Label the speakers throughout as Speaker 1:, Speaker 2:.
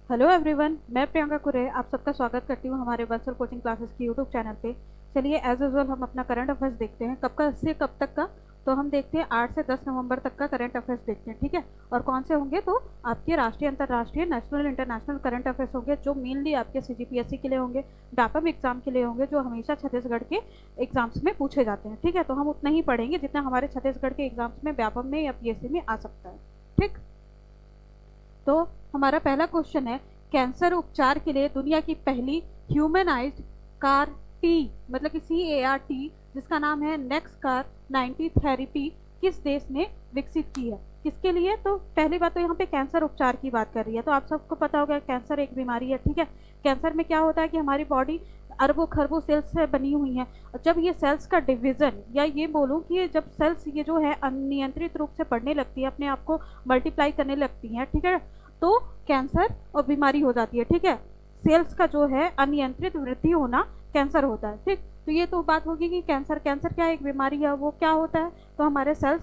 Speaker 1: Hello everyone, मैं प्रियंका कुरे आप सबका स्वागत करती हूँ हमारे बंसल कोचिंग क्लासेस की यूट्यूब चैनल पे। चलिए एज यूजुअल हम अपना करंट अफेयर्स देखते हैं। कब का से कब तक का? तो हम देखते हैं 8 से 10 नवंबर तक का करंट अफेयर्स देखते हैं, ठीक है। और कौन से होंगे? तो आपके राष्ट्रीय, अंतर्राष्ट्रीय, नेशनल, इंटरनेशनल करंट अफेयर्स होंगे जो मेनली आपके सीजीपीएससी के लिए होंगे, व्यापम एग्जाम के लिए होंगे, जो हमेशा छत्तीसगढ़ के एग्जाम्स में पूछे जाते हैं, ठीक है। तो हम उतना ही पढ़ेंगे जितना हमारे छत्तीसगढ़ के एग्जाम्स में, व्यापम में या पीएससी में आ सकता है, ठीक। तो हमारा पहला क्वेश्चन है, कैंसर उपचार के लिए दुनिया की पहली ह्यूमनाइज्ड कार टी, मतलब कि CAR-T, जिसका नाम है नेक्सकार 90 थेरेपी, किस देश ने विकसित की है? किसके लिए? तो पहली बात तो यहाँ पे कैंसर उपचार की बात कर रही है। तो आप सबको पता होगा कैंसर एक बीमारी है, ठीक है। कैंसर में क्या होता है कि हमारी बॉडी अरबों खरबों सेल्स से बनी हुई है। जब ये सेल्स का डिवीजन, या ये बोलूँ कि जब सेल्स ये जो है अनियंत्रित रूप से बढ़ने लगती है, अपने आप को मल्टीप्लाई करने लगती हैं, ठीक है, तो कैंसर और बीमारी हो जाती है, ठीक है। सेल्स का जो है अनियंत्रित वृद्धि होना कैंसर होता है, ठीक। तो ये तो बात होगी कि कैंसर कैंसर क्या एक बीमारी है, वो क्या होता है? तो हमारे सेल्स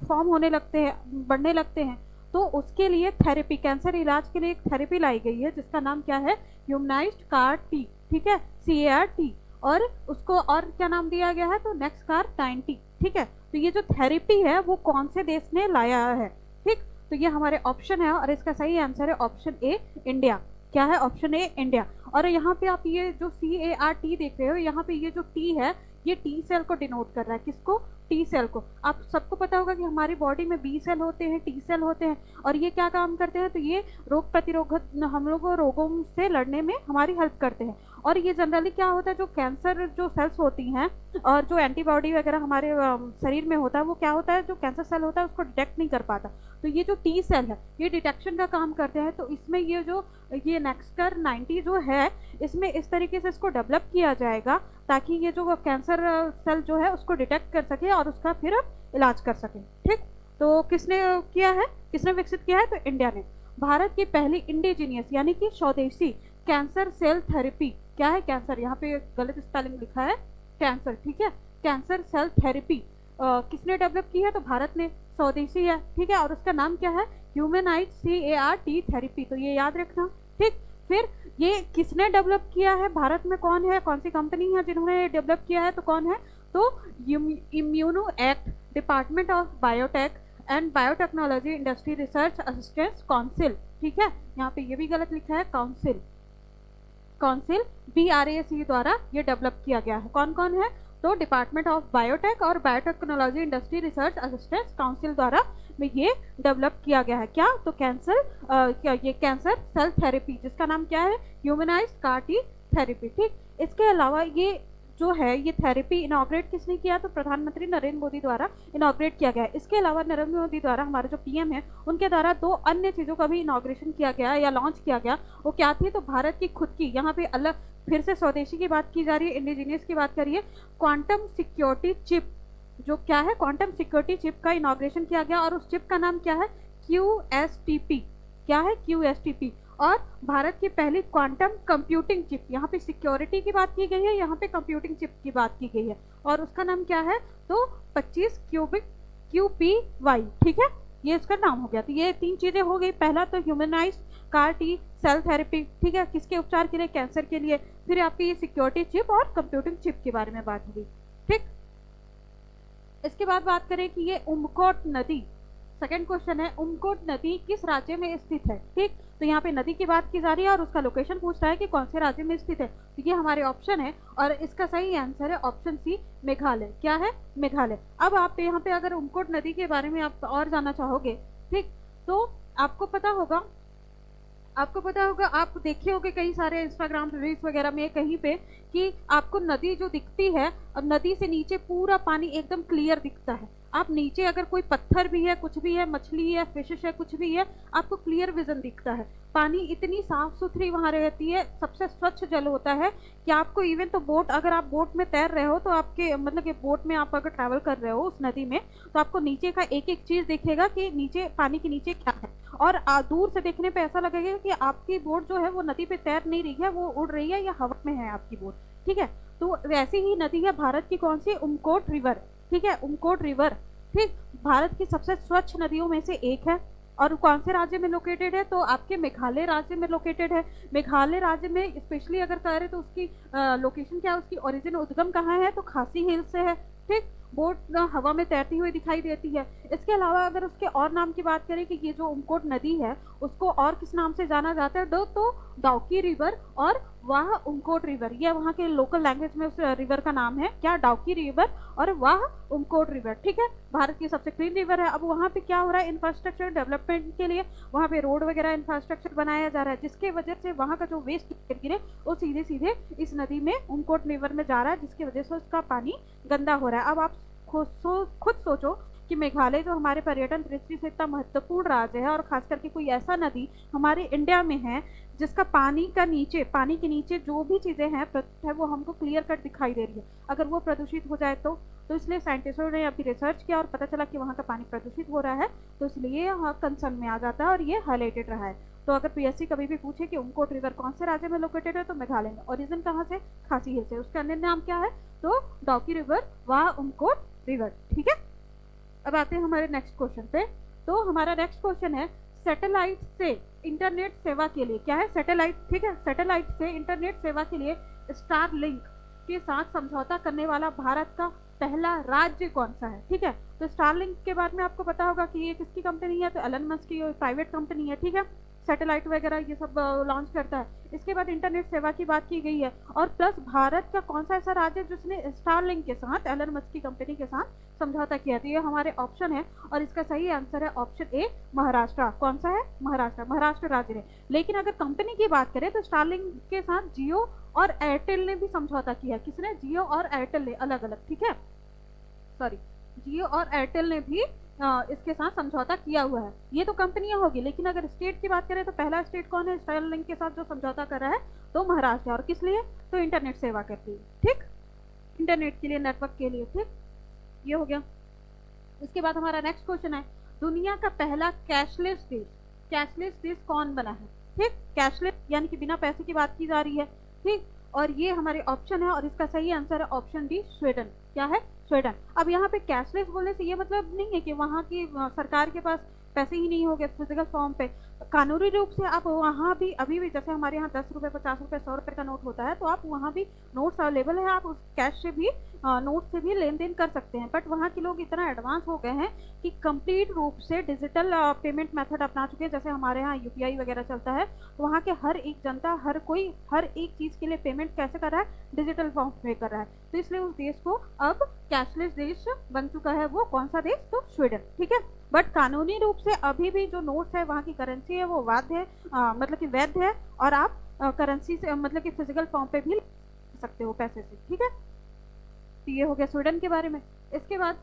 Speaker 1: फॉर्म होने लगते हैं, बढ़ने लगते हैं। तो उसके लिए थेरेपी, कैंसर इलाज के लिए एक थेरेपी लाई गई है जिसका नाम क्या है? ह्यूमनाइज्ड कार टी, ठीक है, CAR-T। और उसको और क्या नाम दिया गया है? तो नेक्सकार 90, ठीक है। तो ये जो थेरेपी है वो कौन से देश ने लाया है, ठीक। तो ये हमारे ऑप्शन है और इसका सही आंसर है ऑप्शन ए, इंडिया। क्या है? Option A, India. और यहाँ पे आप ये जो CAR-T देख रहे हो, यहाँ पे ये जो टी है, ये टी सेल को डिनोट कर रहा है। किसको? टी सेल को। आप सबको पता होगा कि हमारी बॉडी में बी सेल होते हैं, टी सेल होते हैं, और ये क्या काम करते हैं? तो ये रोग प्रतिरोधक, हम लोग को रोगों से लड़ने में हमारी हेल्प करते हैं। और ये जनरली क्या होता है, जो कैंसर जो सेल्स होती हैं और जो एंटीबॉडी वगैरह हमारे शरीर में होता है, वो क्या होता है, जो कैंसर सेल होता है उसको डिटेक्ट नहीं कर पाता। तो ये जो टी सेल है ये डिटेक्शन का काम करते हैं। तो इसमें ये नेक्सकर 90 जो है, इसमें इस तरीके से इसको डेवलप किया जाएगा ताकि ये जो कैंसर सेल जो है उसको डिटेक्ट कर सके और उसका फिर इलाज कर सके, ठीक। तो किसने किया है, किसने विकसित किया है? तो इंडिया ने। भारत की पहली इंडिजीनियस यानी कि स्वदेशी कैंसर सेल थेरेपी, क्या है? कैंसर, यहाँ पे गलत स्पेलिंग लिखा है, कैंसर, ठीक है। कैंसर सेल थेरेपी किसने डेवलप की है? तो भारत ने, स्वदेशी है, ठीक है। और उसका नाम क्या है? Humanised CAR-T therapy. तो ये याद रखना, ठीक। फिर ये किसने डेवलप किया है? भारत में कौन है, कौन सी कंपनी है जिन्होंने डेवलप किया है? तो कौन है? तो immuno act, department of biotech and biotechnology industry research assistance council, ठीक है। यहाँ पे ये भी गलत लिखा है, काउंसिल, काउंसिल BRAC द्वारा ये डेवलप किया गया है। कौन कौन है? तो डिपार्टमेंट ऑफ बायोटेक और biotechnology industry research assistance council द्वारा में ये डेवलप किया गया है। क्या? तो कैंसर क्या ये कैंसर सेल थेरेपी, जिसका नाम क्या है? ह्यूमनाइज्ड CAR-T थेरेपी, ठीक। इसके अलावा ये जो है ये थेरेपी इनॉग्रेट किसने किया? तो प्रधानमंत्री नरेंद्र मोदी द्वारा इनॉग्रेट किया गया है। इसके अलावा नरेंद्र मोदी द्वारा, हमारे जो PM है, उनके द्वारा दो अन्य चीज़ों का भी इनॉग्रेशन किया गया या लॉन्च किया गया। वो क्या थी? तो भारत की खुद की, यहाँ पे अलग फिर से स्वदेशी की बात की जा रही है, इंडिजीनियस की बात करिए, क्वांटम सिक्योरिटी चिप, जो क्या है? क्वांटम सिक्योरिटी चिप का इनॉग्रेशन किया गया। और उस चिप का नाम क्या है? QSTP, क्या है? QSTP। और भारत की पहली क्वांटम कंप्यूटिंग चिप, यहाँ पे सिक्योरिटी की बात की गई है, यहाँ पे कंप्यूटिंग चिप की बात की गई है, और उसका नाम क्या है? तो 25 क्यूबिक QPY, ठीक है, ये इसका नाम हो गया। तो ये तीन चीजें हो गई। पहला तो ह्यूमनाइज्ड CAR-T सेल थेरेपी, ठीक है, किसके उपचार के लिए? कैंसर के लिए। फिर आपकी ये सिक्योरिटी चिप और कंप्यूटिंग चिप के बारे में बात हुई, ठीक। इसके बाद बात करें कि ये उमकोट नदी, सेकंड क्वेश्चन है, उमकोट नदी किस राज्य में स्थित है, ठीक। तो यहाँ पे नदी की बात की जा रही है और उसका लोकेशन पूछ रहा है कि कौन से राज्य में स्थित है। तो ये हमारे ऑप्शन है और इसका सही आंसर है ऑप्शन सी, मेघालय। क्या है? मेघालय। अब आप यहाँ पे अगर उमकोट नदी के बारे में आप और जानना चाहोगे, ठीक, तो आपको पता होगा, आप देखे होगे कई सारे इंस्टाग्राम रील्स वगैरह में कहीं पे कि आपको नदी जो दिखती है और नदी से नीचे पूरा पानी एकदम क्लियर दिखता है। आप नीचे अगर कोई पत्थर भी है, कुछ भी है, मछली है, फिशेस है, कुछ भी है, आपको क्लियर विजन दिखता है। पानी इतनी साफ सुथरी वहां रहती है, सबसे स्वच्छ जल होता है कि आपको इवन तो बोट, अगर आप बोट में तैर रहे हो तो आपके मतलब कि बोट में आप अगर ट्रैवल कर रहे हो उस नदी में, तो आपको नीचे का एक एक चीज दिखेगा कि नीचे पानी के नीचे क्या है। और दूर से देखने पे ऐसा लगेगा कि आपकी बोट जो है वो नदी पे तैर नहीं रही है, वो उड़ रही है या हवा में है आपकी बोट, ठीक है। तो वैसी ही नदी है भारत की, कौन सी? उमकोट रिवर, ठीक है, उमकोट रिवर, ठीक, भारत की सबसे स्वच्छ नदियों में से एक है। और कौन से राज्य में लोकेटेड है, तो आपके मेघालय राज्य में लोकेटेड है। मेघालय राज्य में स्पेशली अगर करें तो उसकी लोकेशन क्या है, उसकी ओरिजिन उद्गम कहाँ है, तो खासी हिल से है। ठीक, बोट हवा में तैरती हुई दिखाई देती है। इसके अलावा अगर उसके और नाम की बात करें कि ये जो उमकोट नदी है उसको और किस नाम से जाना जाता है, तो डाउकी रिवर और वाह उमकोट रिवर, ये वहाँ के लोकल लैंग्वेज में उस रिवर का नाम है क्या, डाउकी रिवर और वाह उमकोट रिवर। ठीक है, भारत की सबसे क्लीन रिवर है। अब वहाँ पे क्या हो रहा है, इंफ्रास्ट्रक्चर डेवलपमेंट के लिए वहाँ पे रोड वगैरह इंफ्रास्ट्रक्चर बनाया जा रहा है, जिसके वजह से वहाँ का जो वेस्ट गिरे वो सीधे सीधे इस नदी में उमकोट रिवर में जा रहा है, जिसकी वजह से उसका पानी गंदा हो रहा है। अब आप खुद सोचो कि मेघालय जो हमारे पर्यटन दृष्टि से इतना महत्वपूर्ण राज्य है और खास करके कोई ऐसा नदी हमारे इंडिया में है जिसका पानी के नीचे जो भी चीजें हैं है वो हमको क्लियर कट दिखाई दे रही है, अगर वो प्रदूषित हो जाए तो इसलिए साइंटिस्टों ने अभी रिसर्च किया और पता चला कि वहाँ का पानी प्रदूषित हो रहा है, तो इसलिए यहाँ कंसर्न में आ जाता है और ये हाईलाइटेड रहा है। तो अगर पीएससी कभी भी पूछे कि उमकोट रिवर कौन से राज्य में लोकेटेड है, तो मेघालय में। ओरिजिन कहाँ से, खासी हिल से। उसका अन्य नाम क्या है, तो डाउकी रिवर व उमकोट रिवर। ठीक है, अब आते हैं हमारे नेक्स्ट क्वेश्चन पे। तो हमारा नेक्स्ट क्वेश्चन है सैटेलाइट से इंटरनेट सेवा के लिए क्या है, सैटेलाइट, ठीक है, सैटेलाइट से इंटरनेट सेवा के लिए स्टारलिंक के साथ समझौता करने वाला भारत का पहला राज्य कौन सा है। ठीक है, तो स्टारलिंक के बारे में आपको पता होगा कि ये किसकी कंपनी है, तो एलन मस्क की प्राइवेट कंपनी है। ठीक है, सैटेलाइट वगैरह ये सब लॉन्च करता है। इसके बाद इंटरनेट सेवा की बात की गई है, और प्लस भारत का कौन सा ऐसा राज्य जिसने स्टारलिंक के साथ एलन मस्क की कंपनी के साथ समझौता किया, तो ये हमारे ऑप्शन है और इसका सही आंसर है ऑप्शन ए, महाराष्ट्र। कौन सा है, महाराष्ट्र राज्य ने। लेकिन अगर कंपनी की बात करें तो स्टारलिंक के साथ जियो और एयरटेल ने भी समझौता किया। किसने, जियो और एयरटेल ने, अलग अलग। ठीक है, सॉरी, जियो और एयरटेल ने भी इसके साथ समझौता किया हुआ है। ये तो कंपनियां होगी, लेकिन अगर स्टेट की बात करें तो पहला स्टेट कौन है स्टारलिंक के साथ जो समझौता कर रहा है, तो महाराष्ट्र। और किस लिए, तो इंटरनेट सेवा करती है। ठीक, इंटरनेट के लिए, नेटवर्क के लिए। ठीक, ये हो गया। इसके बाद हमारा नेक्स्ट क्वेश्चन है दुनिया का पहला कैशलेस देश कौन बना है। ठीक, कैशलेस यानी कि बिना पैसे की बात की जा रही है। ठीक, और ये हमारे ऑप्शन है और इसका सही आंसर है ऑप्शन डी, स्वीडन। क्या है, स्वीडन। अब यहाँ पे कैशलेस बोलने से ये मतलब नहीं है कि वहाँ की सरकार के पास पैसे ही नहीं होंगे फिजिकल फॉर्म पे, कानूनी रूप से आप वहाँ भी अभी भी, जैसे हमारे यहाँ 10 रुपये 50 रुपये 100 रुपये का नोट होता है, तो आप वहाँ भी नोट्स अवेलेबल है, आप उस कैश से भी नोट से भी लेन देन कर सकते हैं। बट वहाँ के लोग इतना एडवांस हो गए हैं कि कंप्लीट रूप से डिजिटल पेमेंट मेथड अपना चुके हैं। जैसे हमारे यहाँ यूपीआई वगैरह चलता है, तो वहाँ के हर एक जनता, हर कोई हर एक चीज़ के लिए पेमेंट कैसे कर रहा है, डिजिटल फॉर्म पे कर रहा है। तो इसलिए उस देश को अब कैशलेस देश बन चुका है। वो कौन सा देश, तो स्वीडन। ठीक है, बट कानूनी रूप से अभी भी जो नोट्स है, वहाँ की करेंसी है, वो वैध है, मतलब कि वैध है, और आप करेंसी से मतलब कि फिजिकल फॉर्म पे भी ले सकते हो पैसे से। ठीक है, तो ये हो गया स्वीडन के बारे में। इसके बाद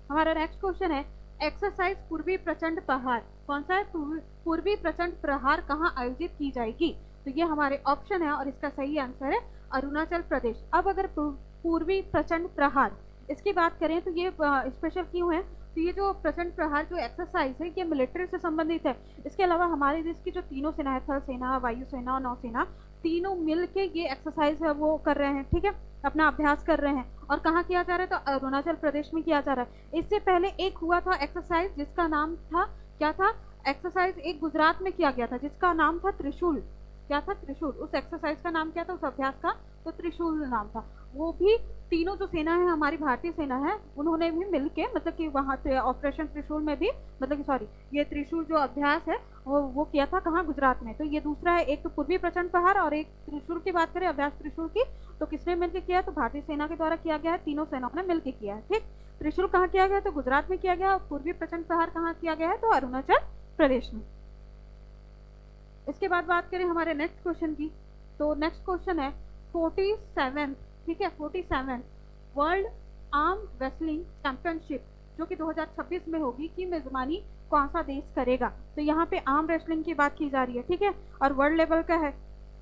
Speaker 1: हमारा नेक्स्ट क्वेश्चन है एक्सरसाइज पूर्वी प्रचंड प्रहार कौन सा है, पूर्वी प्रचंड प्रहार कहाँ आयोजित की जाएगी, तो ये हमारे ऑप्शन है और इसका सही आंसर है अरुणाचल प्रदेश। अब अगर पूर्वी प्रचंड प्रहार इसकी बात करें तो ये स्पेशल क्यों है, तो ये जो प्रचंड प्रहार जो एक्सरसाइज है ये मिलिट्री से संबंधित है। इसके अलावा हमारे देश की जो तीनों सेना है, थल सेना, वायुसेना और नौसेना, तीनों मिल के ये एक्सरसाइज है वो कर रहे हैं। ठीक है, अपना अभ्यास कर रहे हैं। और कहाँ किया जा रहा है, तो अरुणाचल प्रदेश में किया जा रहा है। इससे पहले एक हुआ था एक्सरसाइज जिसका नाम था, क्या था, एक्सरसाइज एक गुजरात में किया गया था जिसका नाम था त्रिशूल। क्या था, त्रिशूल। उस एक्सरसाइज का नाम क्या था, उस अभ्यास का, तो त्रिशूल नाम था। वो भी तीनों जो सेना है, हमारी भारतीय सेना है, उन्होंने भी मिलके मतलब कि वहाँ से ऑपरेशन त्रिशूल में भी, मतलब कि सॉरी, ये त्रिशूल जो अभ्यास है वो किया था कहाँ, गुजरात में। तो ये दूसरा है, एक तो पूर्वी प्रचंड प्रहार और एक त्रिशूल की बात करें, अभ्यास त्रिशूल की, तो किसने मिलकर किया, तो भारतीय सेना के द्वारा किया गया है, तीनों सेनाओं ने मिलकर किया है। ठीक, त्रिशूल कहाँ किया गया, तो गुजरात में किया गया, और पूर्वी प्रचंड प्रहार कहाँ किया गया है, तो अरुणाचल प्रदेश में। इसके बाद बात करें हमारे नेक्स्ट क्वेश्चन की, तो नेक्स्ट क्वेश्चन है 47, ठीक है, 47 वर्ल्ड आर्म रेसलिंग चैंपियनशिप जो कि 2026 में होगी की मेजबानी कौन सा देश करेगा। तो यहाँ पे आर्म रेसलिंग की बात की जा रही है। ठीक है, और वर्ल्ड लेवल का है,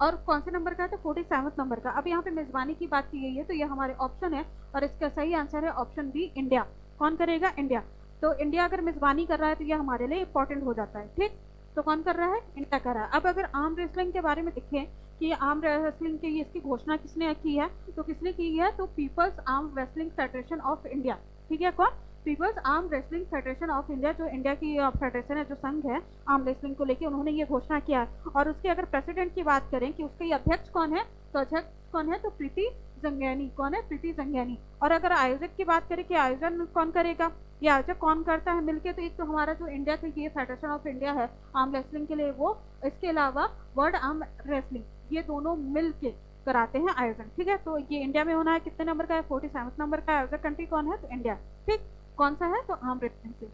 Speaker 1: और कौन से नंबर का है, तो 47 नंबर का। अब यहाँ पे मेजबानी की बात की गई है, तो ये हमारे ऑप्शन है और इसका सही आंसर है ऑप्शन बी, इंडिया। कौन करेगा, इंडिया। तो इंडिया अगर मेजबानी कर रहा है तो ये हमारे लिए इंपॉर्टेंट हो जाता है। ठीक, तो कौन कर रहा है, इंडिया कर रहा है। अब अगर आर्म रेसलिंग के बारे में देखें कि आर्म रेसलिंग की इसकी घोषणा किसने की है, तो किसने की है, तो people's arm wrestling federation of India. ठीक है, कौन, people's arm wrestling federation of India, जो इंडिया की फेडरेशन है, जो संघ है आर्म रेसलिंग को लेके, उन्होंने ये घोषणा किया है। और उसके अगर प्रेसिडेंट की बात करें कि उसके अध्यक्ष कौन है, तो अध्यक्ष कौन है, तो प्रीति जंगैनी। कौन है, प्रीति जंगैनी। और अगर आयोजक की बात करें कि आयोजन कौन करेगा, ये आयोजक कौन करता है मिलके, तो एक तो हमारा जो इंडिया का ये फेडरेशन ऑफ इंडिया है आर्म रेसलिंग के लिए, वो, इसके अलावा वर्ल्ड आर्म रेसलिंग, ये दोनों मिल के कराते हैं आयोजन। ठीक है, तो ये इंडिया में होना है। कितने नंबर का है, 47 नंबर का। आयोजक कंट्री कौन है, तो इंडिया। ठीक, कौन सा है, तो आर्म रेसलिंग से।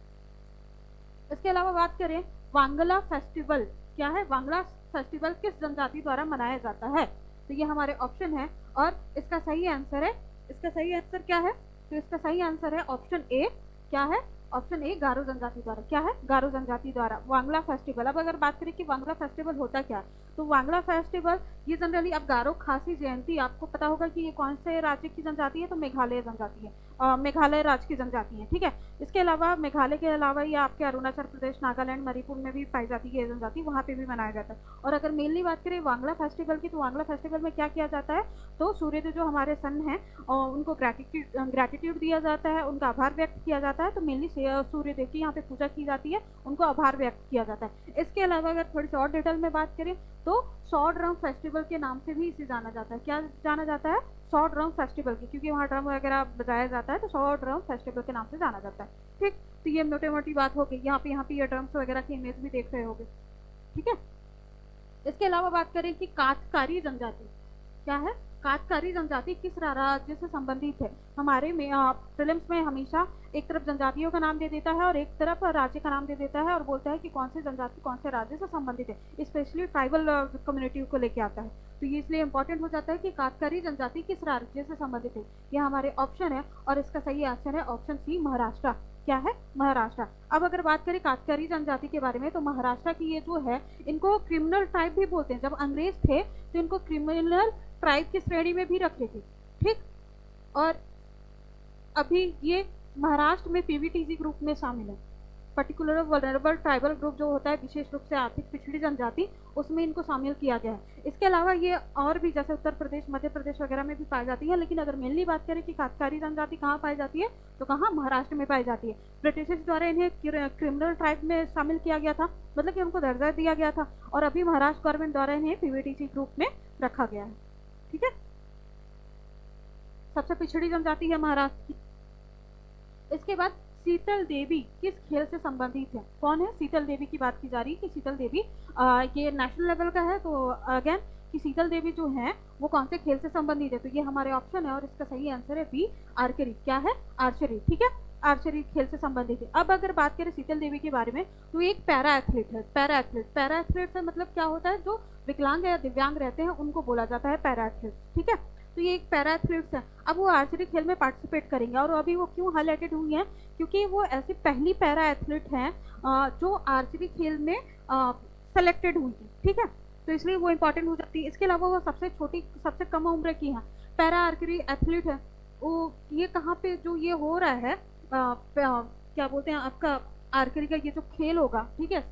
Speaker 1: इसके अलावा बात करें वांगला फेस्टिवल, क्या है, वांगला फेस्टिवल किस जनजाति द्वारा मनाया जाता है, तो ये हमारे ऑप्शन है। और इसका सही आंसर है, इसका सही आंसर क्या है, तो इसका सही आंसर है ऑप्शन ए। क्या है, ऑप्शन ए, गारो जनजाति द्वारा। क्या है, गारो जनजाति द्वारा वांगला फेस्टिवल। अब अगर बात करें कि वांगला फेस्टिवल होता क्या है, तो वांगला फेस्टिवल ये जनरली, अब गारो खासी जयंती, आपको पता होगा कि ये कौन से राज्य की जनजाति है, तो मेघालय जनजाति है, मेघालय राज्य की जनजाति है। ठीक है, इसके अलावा मेघालय के अलावा ये आपके अरुणाचल प्रदेश, नागालैंड, मणिपुर में भी पाई जाती है ये जनजाति, वहाँ पे भी मनाया जाता है। और अगर मेनली बात करें वांगला फेस्टिवल की, तो वांगला फेस्टिवल में क्या किया जाता है, तो सूर्यदेव जो हमारे सन हैं, उनको ग्रेटिट्यूड दिया जाता है, उनका आभार व्यक्त किया जाता है। तो मेनली सूर्यदेव की यहाँ पे पूजा की जाती है, उनको आभार व्यक्त किया जाता है। इसके अलावा अगर थोड़ी सी और डिटेल में बात करें, तो सौ ड्रम फेस्टिवल के नाम से भी इसे जाना जाता है। क्या जाना जाता है, सौ ड्रम फेस्टिवल की, क्योंकि वहाँ ड्रम वगैरह बजाया जाता है, तो सौ ड्रम फेस्टिवल के नाम से जाना जाता है। ठीक, तो ये मोटी मोटी बात हो गई। यहाँ पे ये ड्रम्स वगैरह की इमेज भी देख रहे होगे। ठीक है, इसके अलावा बात करें कि कातकारी जनजाति, क्या है, कातकारी जनजाति किस राज्य से संबंधित है। हमारे में प्रीलिम्स में हमेशा एक तरफ जनजातियों का नाम दे देता है और एक तरफ राज्य का नाम दे देता है, और बोलता है कि कौन से जनजाति कौन से राज्य से संबंधित है, स्पेशली ट्राइबल कम्युनिटी को लेके आता है। तो ये इसलिए इंपॉर्टेंट हो जाता है कि कातकारी जनजाति किस राज्य से संबंधित है। यह हमारे ऑप्शन है, और इसका सही आंसर है ऑप्शन सी, महाराष्ट्र। क्या है, महाराष्ट्र। अब अगर बात करें कातकारी जनजाति के बारे में, तो महाराष्ट्र की ये जो है, इनको क्रिमिनल ट्राइब भी बोलते हैं। जब अंग्रेज थे तो इनको क्रिमिनल ट्राइब की श्रेणी में भी रखते थे। ठीक, और अभी ये महाराष्ट्र में पीवीटीजी ग्रुप में शामिल है, पर्टिकुलर वल्नरेबल ट्राइबल ग्रुप जो होता है, विशेष रूप से आर्थिक पिछड़ी जनजाति, उसमें इनको शामिल किया गया है। इसके अलावा ये और भी, जैसे उत्तर प्रदेश, मध्य प्रदेश वगैरह में भी पाई जाती है, लेकिन अगर मेनली बात करें कि कातकारी जनजाति कहाँ पाई जाती है, तो कहाँ, महाराष्ट्र में पाई जाती है। ब्रिटिशर्स द्वारा इन्हें क्रिमिनल ट्राइब में शामिल किया गया था, मतलब कि उनको दर्जा दिया गया था, और अभी महाराष्ट्र गवर्नमेंट द्वारा इन्हें पीवीटीसी ग्रुप में रखा गया है। ठीक है, सबसे पिछड़ी जनजाति है महाराष्ट्र की। इसके बाद शीतल देवी किस खेल से संबंधित है, कौन है, शीतल देवी की बात की जा रही है कि शीतल देवी ये नेशनल लेवल का है। तो अगेन कि शीतल देवी जो है वो कौन से खेल से संबंधित है, तो ये हमारे ऑप्शन है, और इसका सही आंसर है बी, आर्चरी। क्या है, आर्चरी। ठीक है, आर्चरी खेल से संबंधित है। अब अगर बात करें शीतल देवी के बारे में, तो एक पैरा एथलीट है। पैरा एथलीट से मतलब क्या होता है, जो विकलांग या दिव्यांग रहते हैं उनको बोला जाता है पैरा एथलीट। ठीक है, तो ये एक पैरा एथलीट्स है। अब वो आर्चरी खेल में पार्टिसिपेट करेंगे, और अभी वो क्यों हाईलाइटेड हुई हैं, क्योंकि वो ऐसी पहली पैरा एथलीट हैं जो आर्चरी खेल में सेलेक्टेड हुई थी। ठीक है, तो इसलिए वो इंपॉर्टेंट हो जाती है। इसके अलावा वो सबसे छोटी, सबसे कम उम्र की है, पैरा आर्चरी एथलीट है। वो ये कहाँ पे जो ये हो रहा है, क्या बोलते हैं आपका, आर्चरी का ये जो खेल होगा, ठीक है,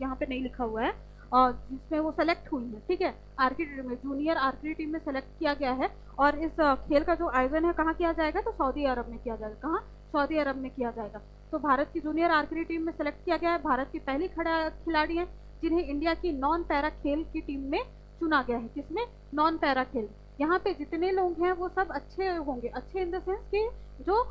Speaker 1: यहाँ पे नहीं लिखा हुआ है, और जिसमें वो सेलेक्ट हुई है। ठीक है, आर्चरी टीम में, जूनियर आर्चरी टीम में सेलेक्ट किया गया है, और इस खेल का जो आयोजन है कहाँ किया जाएगा, तो सऊदी अरब में किया जाएगा। कहाँ, सऊदी अरब में किया जाएगा। तो भारत की जूनियर आर्चरी टीम में सेलेक्ट किया गया है। भारत की पहली खिलाड़ी है जिन्हें इंडिया की नॉन पैरा खेल की टीम में चुना गया है। किसमें, नॉन पैरा खेल। यहाँ पे जितने लोग हैं वो सब अच्छे होंगे, अच्छे इन द सेंस कि जो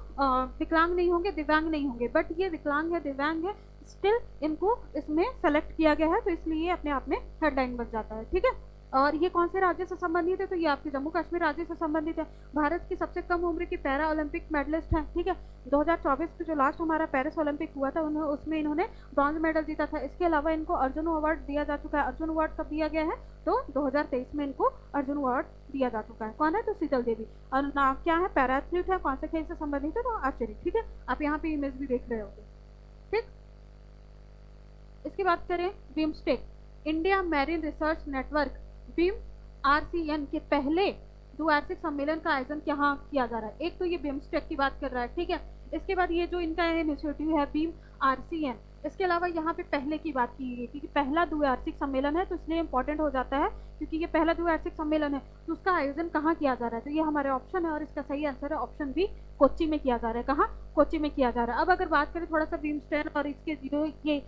Speaker 1: विकलांग नहीं होंगे, दिव्यांग नहीं होंगे, बट ये विकलांग है, दिव्यांग है, स्टिल इनको इसमें सेलेक्ट किया गया है, तो इसलिए ये अपने आप में हेडलाइन बन जाता है। ठीक है, और ये कौन से राज्य से संबंधित है, तो ये आपके जम्मू कश्मीर राज्य से संबंधित है। भारत की सबसे कम उम्र की पैरा ओलंपिक मेडलिस्ट है। ठीक है, 2024 में जो लास्ट हमारा पेरिस ओलंपिक हुआ था, उसमें इन्होंने ब्रॉन्ज मेडल जीता था। इसके अलावा इनको अर्जुन अवार्ड दिया जा चुका है। अर्जुन अवार्ड कब दिया गया है, तो 2023 में इनको अर्जुन अवार्ड दिया जा चुका है। कौन है, तो शीतल देवी। और ना क्या है, पैरा एथलीट है, कौन से खेल से संबंधित है, तो आर्चरी। ठीक है, आप यहाँ पे इमेज भी देख रहे होंगे। ठीक, इसकी बात करें BIMSTEC, India marine research network, beam RCN के पहले द्विवार्षिक सम्मेलन का आयोजन कहाँ किया जा रहा है। एक तो ये बिम्स्टेक की बात कर रहा है। ठीक है, इसके बाद ये जो इनका इनिशिएटिव है बीम आरसीएन, इसके अलावा यहाँ पे पहले की बात की गई थी कि पहला द्विवार्षिक सम्मेलन है, तो इसलिए इंपॉर्टेंट हो जाता है क्योंकि ये पहला द्विवार्षिक सम्मेलन है, तो उसका आयोजन कहाँ किया जा रहा है, तो ये हमारे ऑप्शन है और इसका सही आंसर है ऑप्शन बी, कोच्चि में किया जा रहा है। कहाँ? कोच्चि में किया जा रहा है। अब अगर बात करें थोड़ा सा बिम्स्टेक और इसके जो ये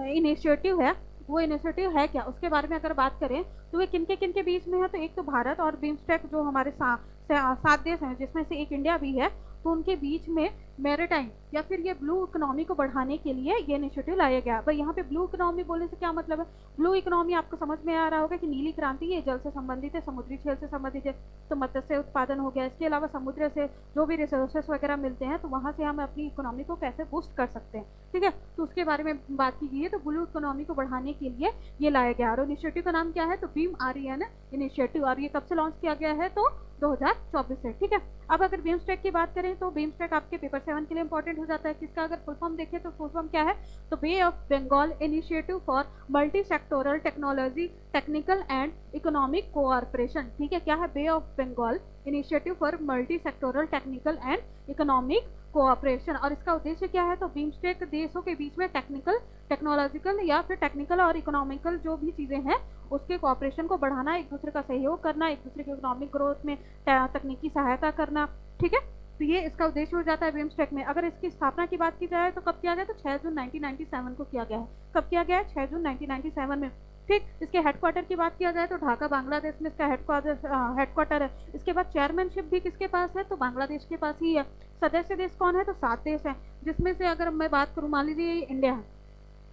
Speaker 1: इनिशिएटिव है, वो इनिशिएटिव है क्या, उसके बारे में अगर बात करें तो वे किनके किनके बीच में है, तो एक तो भारत और बिम्स्टेक जो हमारे 7 देश हैं जिसमें से एक इंडिया भी है, तो उनके बीच में मैरिटाइम या फिर ये ब्लू इकोनॉमी को बढ़ाने के लिए ये इनिशिएटिव लाया गया। भाई यहाँ पे ब्लू इकोनॉमी बोलने से क्या मतलब है? ब्लू इकोनॉमी आपको समझ में आ रहा होगा कि नीली क्रांति, ये जल से संबंधित है, समुद्री खेल से संबंधित है, तो मत्स्य उत्पादन हो गया। इसके अलावा समुद्र से जो भी रिसोर्सेस वगैरह मिलते हैं तो वहाँ से हम अपनी इकोनॉमी को कैसे बूस्ट कर सकते हैं, ठीक है, तो उसके बारे में बात की गई है। तो ब्लू इकोनॉमी को बढ़ाने के लिए ये लाया गया और इनिशिएटिव का नाम क्या है, तो बीम आर्यन इनिशिएटिव, और ये कब से लॉन्च किया गया है, तो 2024 से, ठीक है। अब अगर बिम्स्टेक की बात करें तो बिम्स्टेक आपके पेपर 7 के लिए इंपॉर्टेंट हो जाता है। किसका अगर फुल फॉर्म देखें तो फुल फॉर्म क्या है, तो Bay of Bengal initiative for multi sectoral technology technical and economic cooperation, ठीक है, क्या है, Bay of Bengal initiative for multi sectoral technical and economic cooperation. और इसका उद्देश्य क्या है, तो बिम्स्टेक देशों के बीच में टेक्नोलॉजिकल या फिर टेक्निकल और इकोनॉमिकल जो भी चीज़ें हैं उसके कोऑपरेशन को बढ़ाना, एक दूसरे का सहयोग करना, एक दूसरे के इकोनॉमिक ग्रोथ में तकनीकी सहायता करना, ठीक है, तो ये इसका उद्देश्य हो जाता है बिम्स्टेक में। अगर इसकी स्थापना की बात की जाए तो कब किया गया, तो 6 जून 1997 को किया गया है। कब किया गया है, 6 जून 1997 में, ठीक। इसके हेडक्वार्टर की बात किया जाए तो ढाका बांग्लादेश में इसका हेडक्वार्टर है। इसके बाद चेयरमैनशिप भी किसके पास है, तो बांग्लादेश के पास ही है। सदस्य देश कौन है, तो 7 देश हैं, जिसमें से अगर मैं बात करूँ, मान लीजिए ये इंडिया है,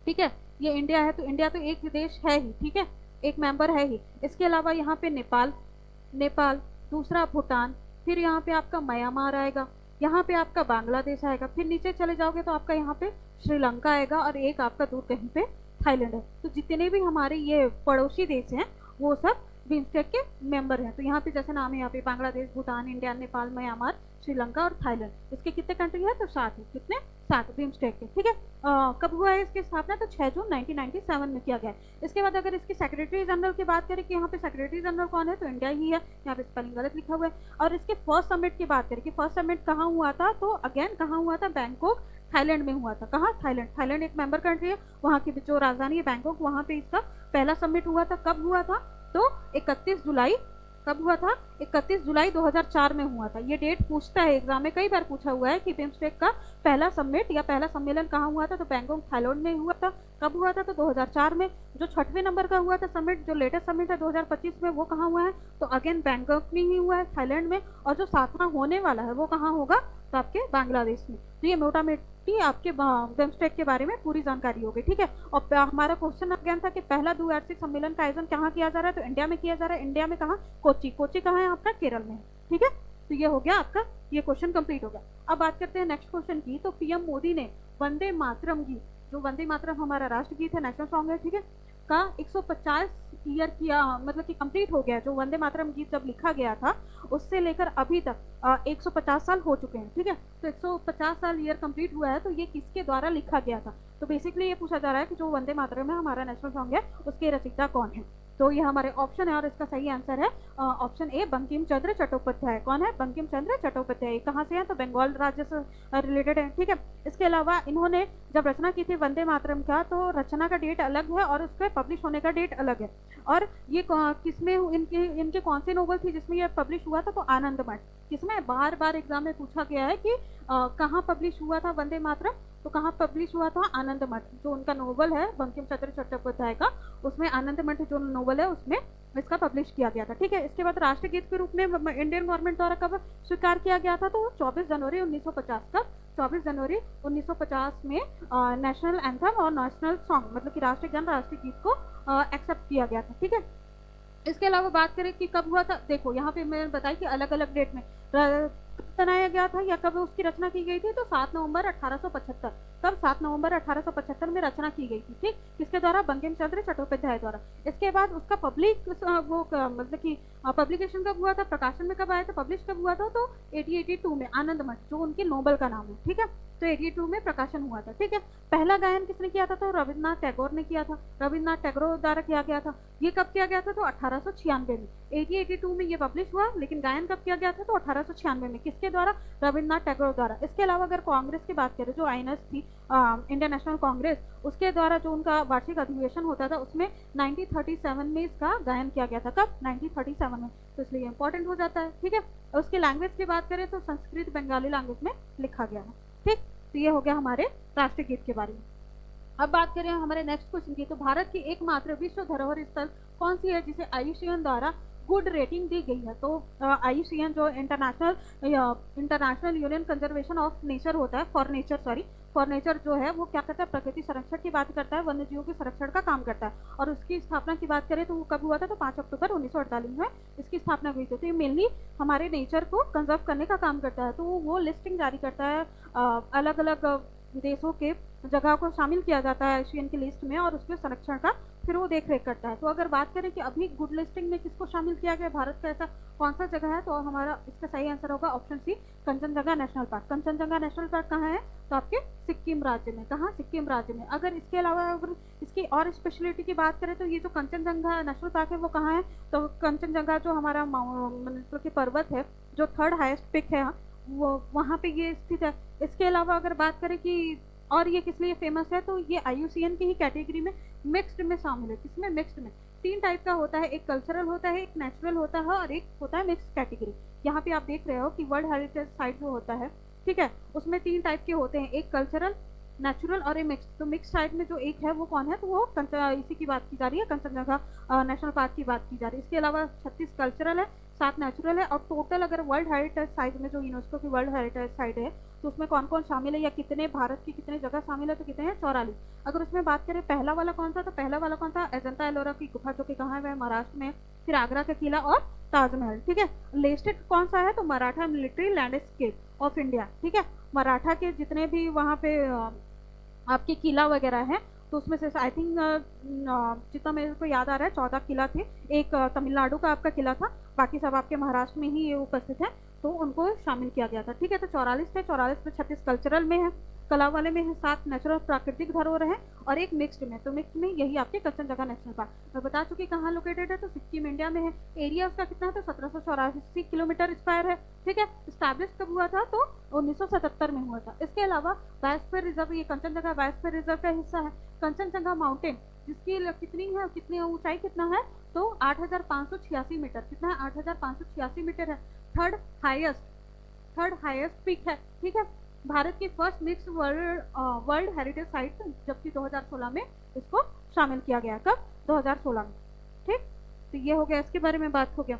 Speaker 1: ठीक है, ये इंडिया है, तो इंडिया तो एक देश है ही, ठीक है, एक मेंबर है ही। इसके अलावा यहाँ पे नेपाल, दूसरा भूटान, फिर यहाँ पे आपका म्यांमार आएगा, यहाँ पे आपका बांग्लादेश आएगा, फिर नीचे चले जाओगे तो आपका यहाँ पे श्रीलंका आएगा और एक आपका दूर कहीं पे थाईलैंड है। तो जितने भी हमारे ये पड़ोसी देश हैं वो सब बिम्स्टेक के मेंबर हैं। तो यहाँ पे जैसे नाम है, यहाँ पे बांग्लादेश, भूटान, इंडिया, नेपाल, म्यांमार, श्रीलंका और थाईलैंड। इसके कितने कंट्री है, तो 7 है। कितने? 7 बिम्स्टेक के, ठीक है। कब हुआ है इसकी स्थापना, तो 6 जून 1997 में किया गया है। इसके बाद अगर इसकी सेक्रेटरी जनरल की बात करें कि यहाँ पे सेक्रेटरी जनरल कौन है, तो इंडिया ही है, यहाँ पे स्पेलिंग गलत लिखा हुआ है। और इसके फर्स्ट समिट की बात करें कि फर्स्ट समिट कहाँ हुआ था, तो अगेन कहाँ हुआ था, बैंकॉक थाईलैंड में हुआ था। कहाँ? थाईलैंड एक मेंबर कंट्री है, वहाँ की जो राजधानी है बैंकॉक, वहाँ पे इसका पहला समिट हुआ था। कब हुआ था, तो 31 जुलाई, कब हुआ था, 31 जुलाई 2004 में हुआ था। ये डेट पूछता है एग्जाम में, कई बार पूछा हुआ है कि बिम्स्टेक का पहला समिट या पहला सम्मेलन कहाँ हुआ था, तो बैंकॉक थाईलैंड में हुआ था। कब हुआ था, तो 2004 में। जो 6वें नंबर का हुआ था समिट, जो लेटेस्ट समिट है 2025 में, वो कहाँ हुआ है, तो अगेन बैंकॉक में ही हुआ है, थाईलैंड में। और जो 7वां होने वाला है वो कहाँ होगा, तो आपके बांग्लादेश में। तो ये मोटामोटी आपके बिम्स्टेक के बारे में पूरी जानकारी होगी, ठीक है। और हमारा क्वेश्चन अगेन था कि पहला द्विवार्षिक सम्मेलन का आयोजन कहाँ किया जा रहा है, तो इंडिया में किया जा रहा है। इंडिया में कहाँ, कोच्चि कहाँ है आपका, केरल में, ठीक है। तो ये हो गया आपका, ये क्वेश्चन कंप्लीट होगा। अब बात करते हैं नेक्स्ट क्वेश्चन की। तो पीएम मोदी ने वंदे मातरम गीत, जो वंदे मातरम हमारा राष्ट्रगीत है, नेशनल सॉन्ग है, ठीक है, का 150 ईयर किया, मतलब कि कंप्लीट हो गया। जो वंदे मातरम गीत जब लिखा गया था उससे लेकर अभी तक 150 साल हो चुके हैं, ठीक है। तो 150 साल ईयर कंप्लीट हुआ है, तो ये किसके द्वारा लिखा गया था। तो बेसिकली ये पूछा जा रहा है कि जो वंदे मातरम है हमारा नेशनल सॉन्ग है, उसके रचयिता कौन है। तो ये हमारे ऑप्शन है और इसका सही आंसर है ऑप्शन ए, बंकिम चंद्र चट्टोपाध्याय। कौन है, बंकिम चंद्र चट्टोपाध्याय। कहाँ से है, तो बंगाल राज्य से रिलेटेड है, ठीक है। इसके अलावा इन्होंने जब रचना की थी वंदे मातरम का, तो रचना का डेट अलग है और उसके पब्लिश होने का डेट अलग है। और ये किसमें, इनके कौन सी नोवेल थी जिसमें ये पब्लिश हुआ था, तो आनंद मठ। किसमें, बार बार एग्जाम में पूछा गया है कि कहाँ पब्लिश हुआ था वंदे मातरम, तो कहाँ पब्लिश हुआ था, आनंद मठ। जो उनका नोवेल है बंकिम चंद्र चट्टोपाध्याय का, उसमें आनंद मठ जो नोवेल है उसमें इसका पब्लिश किया गया था, ठीक है। इसके बाद राष्ट्रगीत के रूप में इंडियन गवर्नमेंट द्वारा कब स्वीकार किया गया था, तो 24 जनवरी 1950 का, 24 जनवरी 1950 में नेशनल एंथम और नेशनल सॉन्ग, मतलब कि राष्ट्रीय गान, राष्ट्रीय गीत को एक्सेप्ट किया गया था, ठीक है। इसके अलावा बात करें कि कब हुआ था, देखो यहाँ पे मैंने बताया कि अलग अलग डेट में बनाया गया था या कब उसकी रचना की गई थी, तो 7 नवंबर 1875। कब, 7 नवंबर 1875 में रचना की गई थी, ठीक, किसके द्वारा, बंकिम चंद्र चट्टोपाध्याय द्वारा। इसके बाद उसका पब्लिक मतलब कि पब्लिकेशन कब हुआ था, प्रकाशन में कब आया था, पब्लिश कब हुआ था, तो 1882 में, आनंद मठ, जो उनके नोबेल का नाम है, ठीक है। तो 82 में प्रकाशन हुआ था। ठीक है, पहला गायन किसने किया था? तो रविन्द्रनाथ टैगोर ने किया था, रविन्द्रनाथ टैगोर द्वारा किया गया था। ये कब किया गया था? तो 1896 में। 1882 में ये पब्लिश हुआ, लेकिन गायन कब किया गया था? तो 1896 में। किसके द्वारा? रविन्द्रनाथ टैगोर द्वारा। इसके अलावा अगर कांग्रेस की बात करें, जो आईएनएस थी, इंडियन नेशनल कांग्रेस, उसके द्वारा जो उनका वार्षिक अधिवेशन होता था, उसमें 1937 में इसका गायन किया गया था। कब? 1937 में। तो इसलिए इंपॉर्टेंट हो जाता है। ठीक है, उसके लैंग्वेज की बात करें तो संस्कृत बंगाली लैंग्वेज में लिखा गया है। ठीक, तो ये हो गया हमारे राष्ट्रीय गीत के बारे में। अब बात करें हमारे नेक्स्ट क्वेश्चन की, तो भारत की एकमात्र विश्व धरोहर स्थल कौन सी है जिसे आईयूसीएन द्वारा गुड रेटिंग दी गई है? तो आईयूसीएन जो international union conservation of nature होता है, फॉर नेचर जो है वो क्या करता है? प्रकृति संरक्षण की बात करता है, वन्य जीवों के संरक्षण का काम करता है। और उसकी स्थापना की बात करें तो वो कब हुआ था? तो 5 अक्टूबर 1948 में इसकी स्थापना हुई थी। तो ये मेनली हमारे नेचर को कंजर्व करने का काम करता है। तो वो लिस्टिंग जारी करता है, अलग अलग देशों के जगह को शामिल किया जाता है आईयूसीएन की लिस्ट में, और उसके संरक्षण का फिर वो देख रेख करता है। तो अगर बात करें कि अभी गुड लिस्टिंग में किसको शामिल किया गया, भारत का ऐसा कौन सा जगह है, तो हमारा इसका सही आंसर होगा option C, Kanchenjunga national park. Kanchenjunga national park कहाँ है? तो आपके सिक्किम राज्य में। कहाँ? सिक्किम राज्य में। अगर इसके अलावा अगर इसकी और स्पेशलिटी की बात करें तो ये जो कंचनजंगा नेशनल पार्क है वो कहाँ है? तो कंचनजंगा जो हमारा मतलब कि पर्वत है, जो 3rd हाईएस्ट पिक है, वो वहाँ पे ये स्थित है। इसके अलावा अगर बात करें कि और ये किस लिए फेमस है, तो ये आईयूसीएन की ही कैटेगरी में मिक्स्ड में शामिल है। किसमें? मिक्स्ड में। 3 टाइप का होता है, एक कल्चरल होता है, एक नेचुरल होता है, और एक होता है मिक्स्ड कैटेगरी। यहाँ पे आप देख रहे हो कि वर्ल्ड हेरिटेज साइट जो होता है, ठीक है, उसमें 3 टाइप के होते हैं, एक कल्चरल, नेचुरल और ए मिक्स्ड। तो मिक्स साइड में जो एक है वो कौन है? तो वो इसी की बात की जा रही है, कंचनजंगा नेशनल पार्क की बात की जा रही है। इसके अलावा 36 कल्चरल है, 7 नेचुरल है, और टोटल अगर वर्ल्ड हेरिटेज साइट में जो यूनेस्को की वर्ल्ड हेरिटेज साइट है, तो उसमें कौन कौन शामिल है या कितने भारत की कितने जगह शामिल है? तो कितने हैं? 44। अगर उसमें बात करें पहला वाला कौन सा, तो पहला वाला कौन सा? अजंता एलोरा की गुफा, जो कि कहाँ है? महाराष्ट्र में। फिर आगरा का किला और ताजमहल। ठीक है, लिस्टेड कौन सा है? तो Maratha military landscape of India. ठीक है, मराठा के जितने भी वहाँ पे आपके किला वगैरह है, तो उसमें से आई थिंक जितना मेरे को याद आ रहा है 14 किला थे। एक तमिलनाडु का आपका किला था, बाकी सब आपके महाराष्ट्र में ही ये उपस्थित है, तो उनको शामिल किया गया था। ठीक है, तो 44 थे, 44 में 36 कल्चरल में है, कला वाले में है, 7 नेचुरल प्राकृतिक धरोहर है, और एक मिक्स्ड में। तो मिक्स्ड में यही आपके कंचनजंगा नेशनल पार्क। मैं बता चुकी कहाँ लोकेटेड है, तो सिक्किम इंडिया में है। एरिया उसका कितना है? तो 1784 किलोमीटर स्क्वायर है। ठीक है, स्टैब्लिश कब हुआ था? तो 1977 में हुआ था। इसके अलावा बायोस्फीयर रिजर्व, ये कंचनजंगा बायोस्फीयर रिजर्व का हिस्सा है। कंचनजंगा माउंटेन जिसकी कितनी है, कितनी ऊंचाई कितना है? तो 8586 मीटर। कितना है? 8586 मीटर है। थर्ड हाईएस्ट पीक है। ठीक है, भारत की first mix world heritage site, जबकि 2016 में इसको शामिल किया गया। कब? 2016 में। ठीक, तो ये हो गया, इसके बारे में बात हो गया।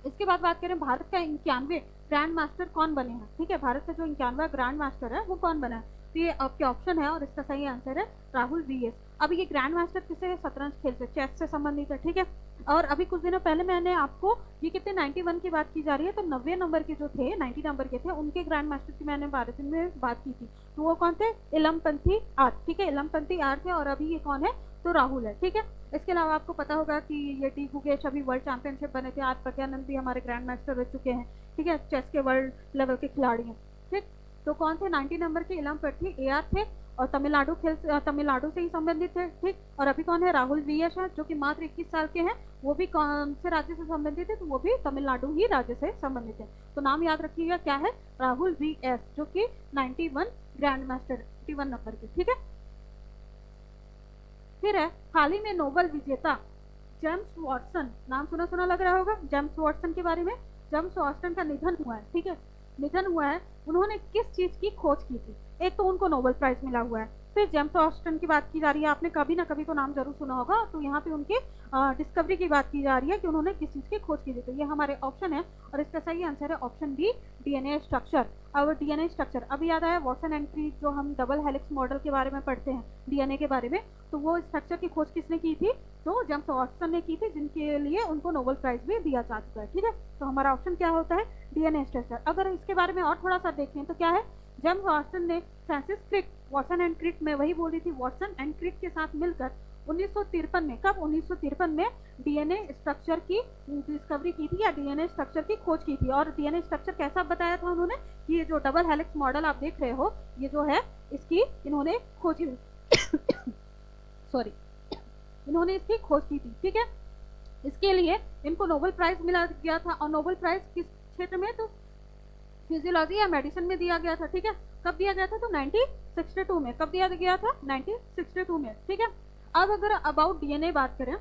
Speaker 1: इसके बाद बात करें भारत का 91 ग्रैंड मास्टर कौन बने हैं। ठीक है, भारत का जो 91 ग्रैंड मास्टर है वो कौन बना है? तो ये आपके ऑप्शन है, और इसका सही आंसर है राहुल वीएस। अब ये ग्रैंड मास्टर किसे? शतरंज खेल से, चेस से संबंधित है। ठीक है, और अभी कुछ दिनों पहले मैंने आपको ये कितने 91 की बात की जा रही है, तो 90 नंबर के जो थे, 90 नंबर के थे, उनके ग्रैंड मास्टर की मैंने भारत में बात की थी। तो वो कौन थे? इलमपंथी आर। ठीक है, इलमपंथी आर थे, और अभी ये कौन है? तो राहुल है। ठीक है, इसके अलावा आपको पता होगा कि ये टी गुगेश अभी वर्ल्ड चैंपियनशिप बने थे, आज प्रज्ञानंद भी हमारे ग्रैंड मास्टर रह चुके हैं। ठीक है, चेस के वर्ल्ड लेवल के खिलाड़ी हैं। ठीक, तो कौन थे? 90 नंबर के इलमपंथी एआर थे, और तमिलनाडु से ही संबंधित थे। ठीक, और अभी कौन है? राहुल वीएस है, जो कि मात्र 21 साल के हैं। वो भी कौन से राज्य से संबंधित है? तो वो भी तमिलनाडु ही राज्य से संबंधित है। तो नाम याद रखिएगा, क्या है? राहुल वीएस, जो कि 91 ग्रैंड मास्टर, 91 नंबर के। ठीक है, फिर है हाल ही में नोबेल विजेता जेम्स वॉटसन। नाम सुना सुना लग रहा होगा जेम्स वॉटसन के बारे में। जेम्स वॉटसन का निधन हुआ है। ठीक है, निधन हुआ है। उन्होंने किस चीज की खोज की थी? एक तो उनको नोबेल प्राइज मिला हुआ है, फिर जेम्स वॉटसन की बात की जा रही है, आपने कभी ना कभी तो नाम जरूर सुना होगा। तो यहाँ पे उनके डिस्कवरी की बात की जा रही है कि उन्होंने किस चीज की खोज की थी। तो ये हमारे ऑप्शन है, और इसका सही आंसर है ऑप्शन डी, डीएनए स्ट्रक्चर। अब डीएनए स्ट्रक्चर अभी याद आया, वॉटसन एंड क्रिक जो हम डबल हेलिक्स मॉडल के बारे में पढ़ते हैं डीएनए के बारे में, तो वो स्ट्रक्चर की खोज किसने की थी? तो जेम्स वॉटसन ने की थी, जिनके लिए उनको नोबेल प्राइज भी दिया जा चुका है। ठीक है, तो हमारा ऑप्शन क्या होता है? DNA structure. अगर इसके बारे में और थोड़ा सा देखें तो क्या है? जेम्स वॉटसन ने Francis Crick, Watson and Crick में वही बोली थी, वॉटसन एंड क्रिक के साथ मिलकर 1953 में। कब? 1953 में डीएनए स्ट्रक्चर की डिस्कवरी की थी या डीएनए स्ट्रक्चर की खोज की थी। और डीएनए स्ट्रक्चर कैसा बताया था उन्होंने कि ये जो डबल हेलिक्स मॉडल आप देख रहे हो ये जो है इसकी इन्होंने खोजी सॉरी इन्होंने इसकी खोज की थी। ठीक है, इसके लिए इनको नोबेल प्राइज मिला गया था। और नोबेल प्राइज किस क्षेत्र में? तो फिजियोलॉजी या मेडिसिन में दिया गया था। ठीक है, कब दिया गया था? तो 1962 में। कब दिया गया था? 1962 में। ठीक है, अब अगर अबाउट डीएनए बात करें,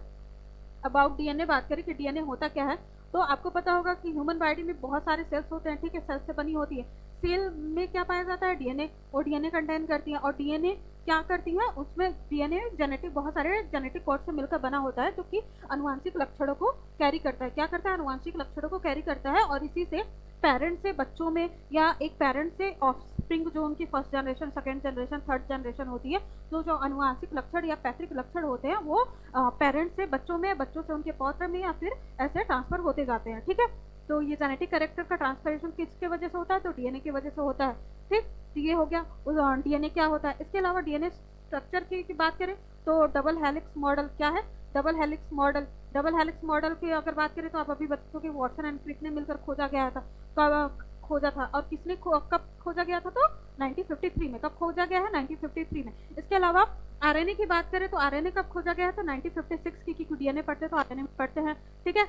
Speaker 1: कि डीएनए होता क्या है, तो आपको पता होगा कि ह्यूमन बॉडी में बहुत सारे सेल्स होते हैं। ठीक है, सेल्स से बनी होती है। सेल में क्या पाया जाता है? डीएनए, और डीएनए कंटेन करती है। और डीएनए क्या करती है? उसमें डीएनए जेनेटिक बहुत सारे जेनेटिक कोड से मिलकर बना होता है जो कि आनुवांशिक लक्षणों को कैरी करता है। क्या करता है? आनुवांशिक लक्षणों को कैरी करता है। और इसी से पेरेंट से बच्चों में या एक पेरेंट से ऑफस्प्रिंग जो उनकी first generation, second generation, third generation होती है, तो जो आनुवांशिक लक्षण या पैतृक लक्षण होते हैं वो पेरेंट से बच्चों में, बच्चों से उनके पौत्र में, या फिर ऐसे ट्रांसफर होते जाते हैं। ठीक है, तो ये जेनेटिक कैरेक्टर का ट्रांसफरेशन किसके वजह से होता है? तो डीएनए की वजह से होता है। ठीक, तो ये हो गया डीएनए क्या होता है। इसके अलावा डीएनए स्ट्रक्चर की बात करें तो डबल हेलिक्स मॉडल क्या है? डबल हेलिक्स मॉडल की अगर बात करें तो आप अभी बच्चों के वॉटसन एंड क्रिक ने मिलकर खोजा गया था। कब खोजा था और किसने कब खोजा गया था? तो 1953 में। कब खोजा गया है? 1953 में। इसके अलावा आरएनए की बात करें तो आरएनए कब खोजा गया है? तो 1956 की, क्योंकि डीएनए पढ़ते तो आरएनए में पढ़ते हैं। ठीक है,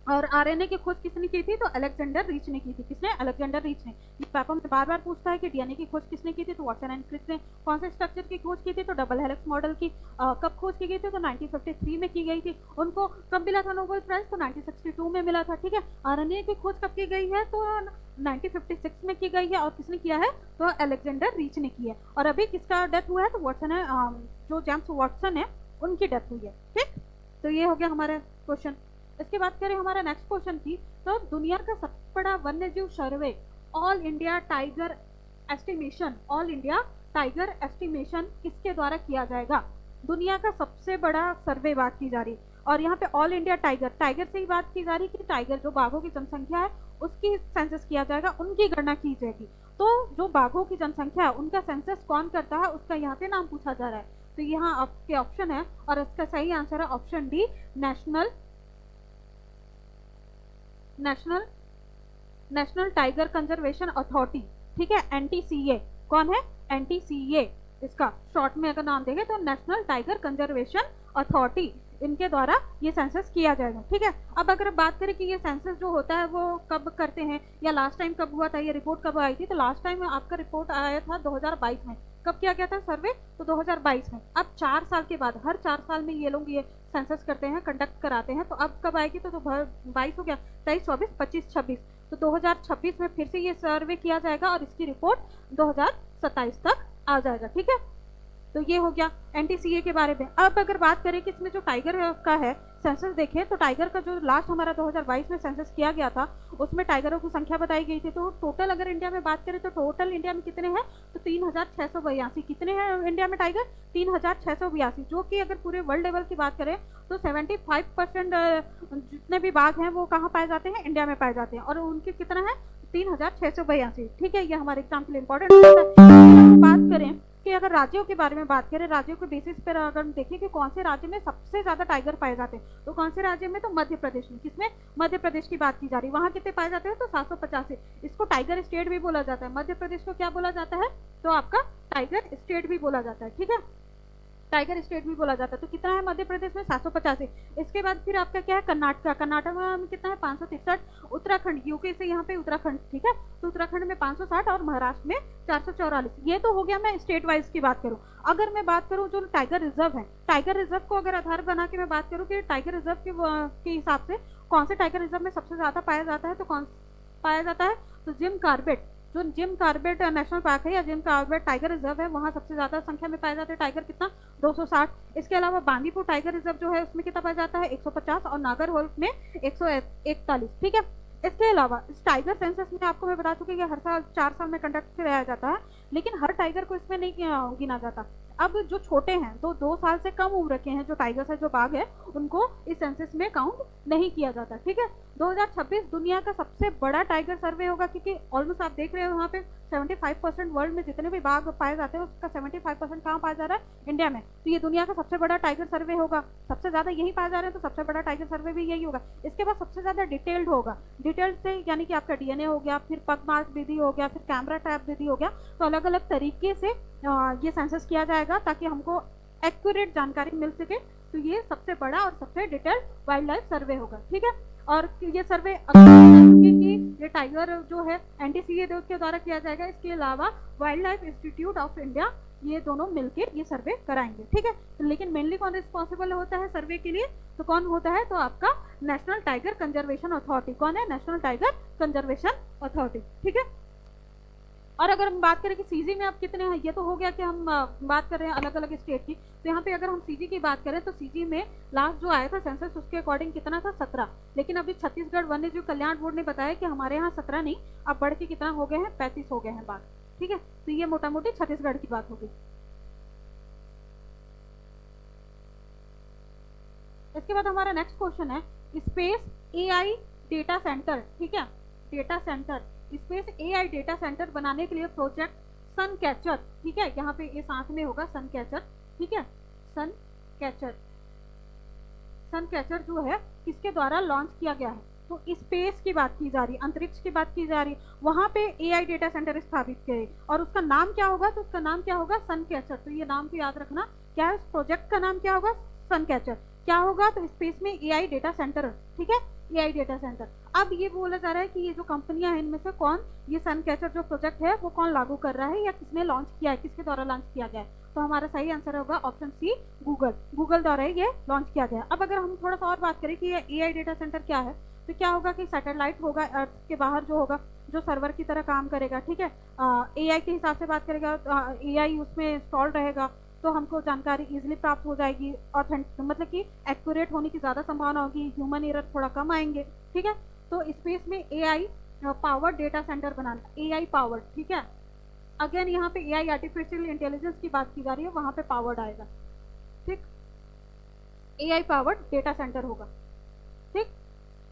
Speaker 1: और आरएनए की खोज किसने की थी? तो अलेक्जेंडर रीच ने की थी। किसने? अलेक्जेंडर रीच ने। ये पेपर में बार बार पूछता है कि डीएनए की खोज किसने की थी? तो वाटसन एंड क्रिक ने। कौन से स्ट्रक्चर की खोज की थी? तो डबल हेलिक्स मॉडल की। कब खोज की गई थी? तो 1953 में की गई थी। उनको कब मिला था नोबेल प्राइज? तो 1962 में मिला था। ठीक है, आरएनए की खोज कब की गई है? तो 1956 में की गई है। और किसने किया है? तो अलेक्जेंडर रीच ने की है। और अभी किसका डेथ हुआ है? तो वाटसन है, जो जेम्स वाटसन है उनकी डेथ हुई है। ठीक, तो ये हो गया हमारा क्वेश्चन। इसके बाद करें हमारा नेक्स्ट क्वेश्चन की, तो दुनिया का सबसे बड़ा वन्यजीव सर्वे ऑल इंडिया टाइगर एस्टिमेशन किसके द्वारा किया जाएगा? दुनिया का सबसे बड़ा सर्वे बात की जा रही, और यहाँ पे ऑल इंडिया टाइगर से ही बात की जा रही कि टाइगर जो बाघों की जनसंख्या है उसकी सेंसस किया जाएगा, उनकी गणना की जाएगी। तो जो बाघों की जनसंख्या है उनका सेंसस कौन करता है उसका यहाँ पे नाम पूछा जा रहा है। तो यहाँ आपके ऑप्शन है, और इसका सही आंसर है option D, national tiger conservation authority. ठीक है, एनटीसीए। कौन है? एनटीसीए। इसका शॉर्ट में अगर नाम देंगे तो नेशनल टाइगर कंजर्वेशन अथॉरिटी, इनके द्वारा ये सेंसस किया जाएगा। ठीक है, अब अगर बात करें कि ये सेंसस जो होता है वो कब करते हैं या लास्ट टाइम कब हुआ था, ये रिपोर्ट कब आई थी, तो लास्ट टाइम आपका रिपोर्ट आया था 2022 में। कब किया गया था सर्वे? तो 2022 में। अब 4 साल के बाद, हर 4 साल में ये लोग ये सेंसस करते हैं, कंडक्ट कराते हैं। तो अब कब आएगी? तो 22 हो गया, 23, 24, 25, 26। तो 2026 में फिर से ये सर्वे किया जाएगा और इसकी रिपोर्ट 2027 तक आ जाएगा। ठीक है, तो ये हो गया एनटीसीए के बारे में। अब अगर बात करें कि इसमें जो टाइगर का है सेंसस देखें, तो टाइगर का जो लास्ट हमारा 2022 में सेंसस किया गया था उसमें टाइगरों की संख्या बताई गई थी। तो टोटल अगर इंडिया में बात करें तो टोटल इंडिया में कितने हैं? तो 3682। कितने हैं इंडिया में टाइगर? 3682, जो कि अगर पूरे वर्ल्ड लेवल की बात करें तो 75% जितने भी बाघ हैं वो कहाँ पाए जाते हैं? इंडिया में पाए जाते हैं। और उनके कितना है? 3682। ठीक है, ये हमारे एग्जाम के लिए इंपॉर्टेंट है। बात करें कि अगर राज्यों के बारे में बात करें, राज्यों के बेसिस पर अगर देखें कि कौन से राज्य में सबसे ज्यादा टाइगर पाए जाते हैं, तो कौन से राज्य में? तो मध्य प्रदेश में। किसमें? मध्य प्रदेश की बात की जा रही है। वहां कितने पाए जाते हैं? तो 785। इसको टाइगर स्टेट भी बोला जाता है। मध्य प्रदेश को क्या बोला जाता है? तो आपका टाइगर स्टेट भी बोला जाता है। ठीक है, टाइगर स्टेट भी बोला जाता है। तो कितना है मध्य प्रदेश में? 785। इसके बाद फिर आपका क्या है? कर्नाटक में कितना है? 563। उत्तराखंड, यूके से यहाँ पे उत्तराखंड। ठीक है, तो उत्तराखंड में 560 और महाराष्ट्र में 444। ये तो हो गया मैं स्टेट वाइज की बात करूँ। अगर मैं बात करूँ जो टाइगर रिजर्व है, टाइगर रिजर्व को अगर आधार बना के मैं बात करूँ कि टाइगर रिजर्व के हिसाब से कौन से टाइगर रिजर्व में सबसे ज्यादा पाया जाता है, तो कौन पाया जाता है? तो जिम कॉर्बेट, जो जिम कॉर्बेट नेशनल पार्क है या जिम कॉर्बेट टाइगर रिजर्व है, वहां सबसे ज्यादा संख्या में पाए जाते हैं टाइगर। कितना? 260। इसके अलावा बांदीपुर टाइगर रिजर्व जो है उसमें कितना पाया जाता है? 150, और नागरहोल में 141। ठीक है, इसके अलावा इस टाइगर सेंसस में आपको मैं बता चुकी कि हर साल 4 साल में कंडक्ट कराया जाता है, लेकिन हर टाइगर को इसमें नहीं गिना जाता। अब जो छोटे हैं, तो 2 साल से कम उम्र के हैं जो टाइगर्स है, जो बाघ है, उनको इस सेंसस में काउंट नहीं किया जाता। ठीक है, 2026 दुनिया का सबसे बड़ा टाइगर सर्वे होगा, क्योंकि ऑलमोस्ट आप देख रहे हो यहाँ पे 75% वर्ल्ड में जितने भी बाघ पाए जाते हैं उसका 75% कहाँ पाया जा रहा है? इंडिया में। तो ये दुनिया का सबसे बड़ा टाइगर सर्वे होगा, सबसे ज़्यादा यही पाए जा रहे हैं तो सबसे बड़ा टाइगर सर्वे भी यही होगा। इसके बाद सबसे ज़्यादा डिटेल्ड होगा, डिटेल्ड से यानी कि आपका डीएनए हो गया, फिर पग मार्क विधि हो गया, फिर कैमरा टैप विधि हो गया। तो अलग अलग तरीके से ये सेंसस किया जाएगा ताकि हमको एक्यूरेट जानकारी मिल सके। तो ये सबसे बड़ा और सबसे डिटेल्ड वाइल्ड लाइफ सर्वे होगा, ठीक है। और ये सर्वे कि ये टाइगर जो है एनटीसीए के द्वारा किया जाएगा, इसके अलावा wild life institute of India, ये दोनों मिलके ये सर्वे कराएंगे, ठीक है। तो लेकिन मेनली कौन रिस्पॉन्सिबल होता है सर्वे के लिए? तो कौन होता है? तो आपका नेशनल टाइगर कंजर्वेशन अथॉरिटी। कौन है? नेशनल टाइगर कंजर्वेशन अथॉरिटी, ठीक है। और अगर हम बात करें कि सीजी में अब कितने हैं, ये तो हो गया कि हम बात कर रहे हैं अलग अलग स्टेट की। तो यहाँ पे अगर हम सीजी की बात करें तो सीजी में लास्ट जो आया था सेंसस उसके अकॉर्डिंग कितना था? 17। लेकिन अभी छत्तीसगढ़ वन्य जीव कल्याण बोर्ड ने बताया कि हमारे यहाँ 17 नहीं, अब बढ़ के कितना हो गए हैं? 35 हो गए हैं बाघ, ठीक है। तो ये मोटा मोटी छत्तीसगढ़ की बात होगी। इसके बाद हमारा नेक्स्ट क्वेश्चन है स्पेस एआई डेटा सेंटर, ठीक है। Data centre, space AI data centre बनाने के लिए प्रोजेक्ट सन कैचर, ठीक है। यहाँ पे ये साथ में होगा सन कैचर, ठीक है। सन कैचर, सन कैचर जो है किसके द्वारा लॉन्च किया गया है? तो स्पेस की बात की जा रही है, अंतरिक्ष की बात की जा रही है। वहां पे एआई डेटा सेंटर स्थापित किए और उसका नाम क्या होगा? तो उसका नाम क्या होगा? सन कैचर। तो ये नाम को याद रखना, क्या है? उस प्रोजेक्ट का नाम क्या होगा? सन कैचर। क्या होगा? तो स्पेस में एआई डेटा सेंटर, ठीक है, एआई डेटा सेंटर। अब ये बोला जा रहा है कि ये जो कंपनियां हैं इनमें से कौन ये सन कैचर जो प्रोजेक्ट है वो कौन लागू कर रहा है या किसने लॉन्च किया है, किसके द्वारा लॉन्च किया गया है? तो हमारा सही आंसर होगा ऑप्शन सी, गूगल। गूगल द्वारा ये लॉन्च किया गया। अब अगर हम थोड़ा सा और बात करें कि ये एआई डेटा सेंटर क्या है, तो क्या होगा कि सैटेलाइट होगा अर्थ के बाहर जो होगा, जो सर्वर की तरह काम करेगा, ठीक है। एआई के हिसाब से बात करेगा, एआई उसमें इंस्टॉल रहेगा तो हमको जानकारी इजीली प्राप्त हो जाएगी, ऑथेंटिक मतलब कि एक्यूरेट होने की ज़्यादा संभावना होगी, ह्यूमन एरर थोड़ा कम आएंगे, ठीक है। तो स्पेस में एआई पावर डेटा सेंटर बनाना, एआई पावर, ठीक है। अगेन यहाँ पे एआई आर्टिफिशियल इंटेलिजेंस की बात की जा रही है, वहां पे पावर्ड आएगा, ठीक। एआई पावर्ड डेटा सेंटर होगा, ठीक।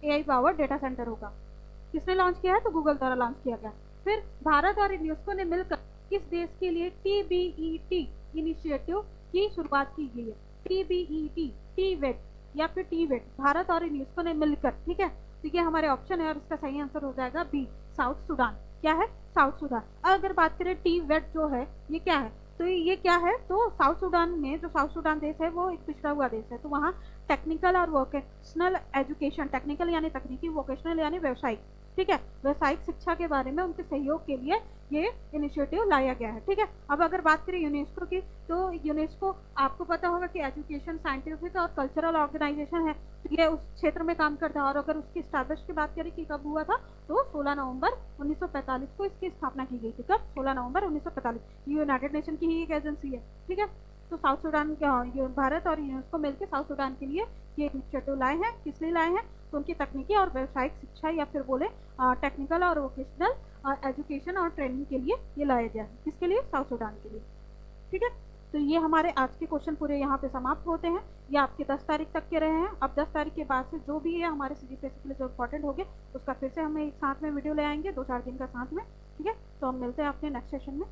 Speaker 1: एआई पावर्ड डेटा सेंटर होगा। किसने लॉन्च किया है? तो गूगल द्वारा लॉन्च किया गया। फिर भारत और यूनेस्को ने मिलकर किस देश के लिए टीबीईटी इनिशिएटिव की शुरुआत की गई है? टीबीईटी, टीवेट या फिर टीवेट, भारत और यूनेस्को ने मिलकर, ठीक है। तो ये हमारे ऑप्शन है और इसका सही आंसर हो जाएगा बी, साउथ सुडान। क्या है? South Sudan. अगर बात करें टीवेट जो है ये क्या है, तो ये क्या है? तो साउथ सुडान में, जो साउथ सुडान देश है वो एक पिछड़ा हुआ देश है, तो वहाँ टेक्निकल और वोकेशनल एजुकेशन, टेक्निकल यानी तकनीकी, वोकेशनल यानी व्यवसायिक, ठीक है, व्यवसायिक शिक्षा के बारे में उनके सहयोग के लिए ये इनिशिएटिव लाया गया है, ठीक है। अब अगर बात करें यूनेस्को की, तो यूनेस्को आपको पता होगा कि एजुकेशन, साइंटिफिक और कल्चरल ऑर्गेनाइजेशन है, ये उस क्षेत्र में काम करता है। और अगर उसकी स्टैब्लिश की बात करें कि कब हुआ था, तो 16 नवंबर 1945 को इसकी स्थापना की गई थी। कब? 16 नवंबर 1945। ये यूनाइटेड नेशन की ही एक एजेंसी है, ठीक है। तो साउथ सुडान, भारत और यूनेस्को मिलकर साउथ सुडान के लिए ये इनिशिएटिव लाए हैं। किस लिए लाए हैं? तो उनकी तकनीकी और व्यावसायिक शिक्षा या फिर बोले टेक्निकल और वोकेशनल एजुकेशन और ट्रेनिंग के लिए ये लाया गया है। किसके लिए? साउथ सुडान के लिए, ठीक है। तो ये हमारे आज के क्वेश्चन पूरे यहाँ पे समाप्त होते हैं। ये आपके 10 तारीख तक के रहे हैं। अब 10 तारीख के बाद से जो भी है हमारे सीजीपीएससी के लिए जो इंपॉर्टेंट हो गए उसका फिर से हम एक साथ में वीडियो ले आएंगे, 2-4 दिन का साथ में, ठीक है। तो हम मिलते हैं अपने नेक्स्ट सेशन में।